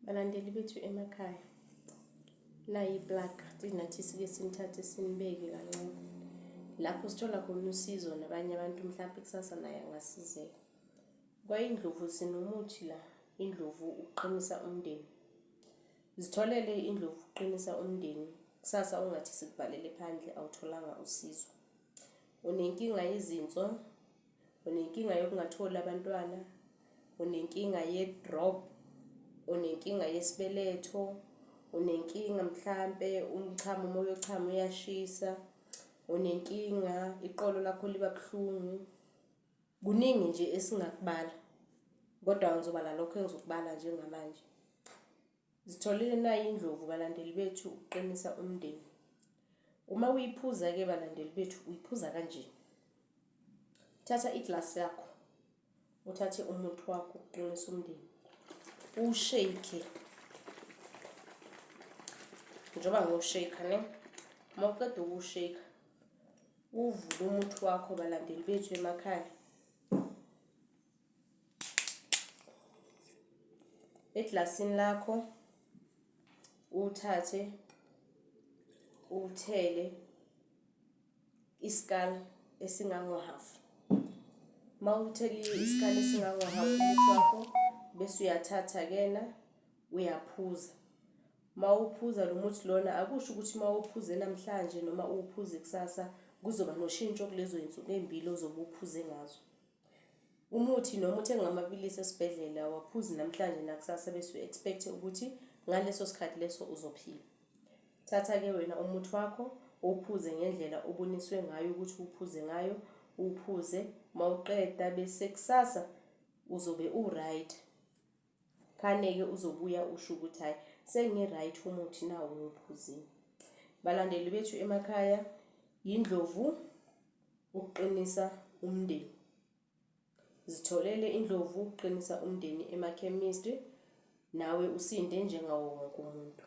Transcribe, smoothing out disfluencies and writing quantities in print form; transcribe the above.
Balandeli bethu emakhaya, nayi plug thinathi sike sinithathe sinibeke kancane lapho sithola khona usizo nabanye abantu mhlawumbe kusasa naye angasizeka. Kwayindlovu sinomuthi la, indlovu uqinisa umndeni. Zitholele indlovu uqinisa umndeni, kusasa ungathi sikuvalele phandle awutholanga usizo. Unenkinga yezinso, unenkinga yokungatholi abantwana, unenkinga ye-drop, unenkinga yesibeletho, unenkinga mhlambe umchamo, umoya ochama uyashisa, unenkinga iqolo lakho liba buhlungu. Kuningi nje esingakubala, kodwa ngizobala lokho engizokubala njengamanje. Zitholile nayi indlovu balandeli bethu uqinisa umndeni. Uma uyiphuza ke balandeli bethu uyiphuza kanje. Thatha iglasi lakho, uthathe umuthi wakho uqinisa umndeni. Ushake. Njoba ngoshake ne. Mawuqeda ukushake, uvule umuthi wakho balandeli bethu emakhaya. Eglasini lakho uthathe uthele iskali esingango-half. Mawuthele iskali esingango-half umuthi wakho bese uyathatha kena uyaphuza. Mawuphuza lo muthi lona akusho ukuthi mawuphuze namhlanje noma uphuze kusasa kuzoba noshintsho kulezo insuku ezimbili ozobe uphuze ngazo. Umuthi nomuthi engamapilisi esibhedlela waphuza namhlanje nakusasa bese expect ukuthi ngaleso sikhathi leso uzophila. Thatha ke wena umuthi wakho uphuze ngendlela oboniswe ngayo ukuthi uphuze ngayo, uphuze mawuqeda bese kusasa uzobe right. Khane ke uzobuya usho ukuthi hayi sengi-right umuthi nawo ngiphuzile. Balandeli bethu emakhaya, indlovu uqinisa umndeni. Zitholele indlovu uqinisa umndeni emakhemistry, nawe usinde njengawo wonke umuntu.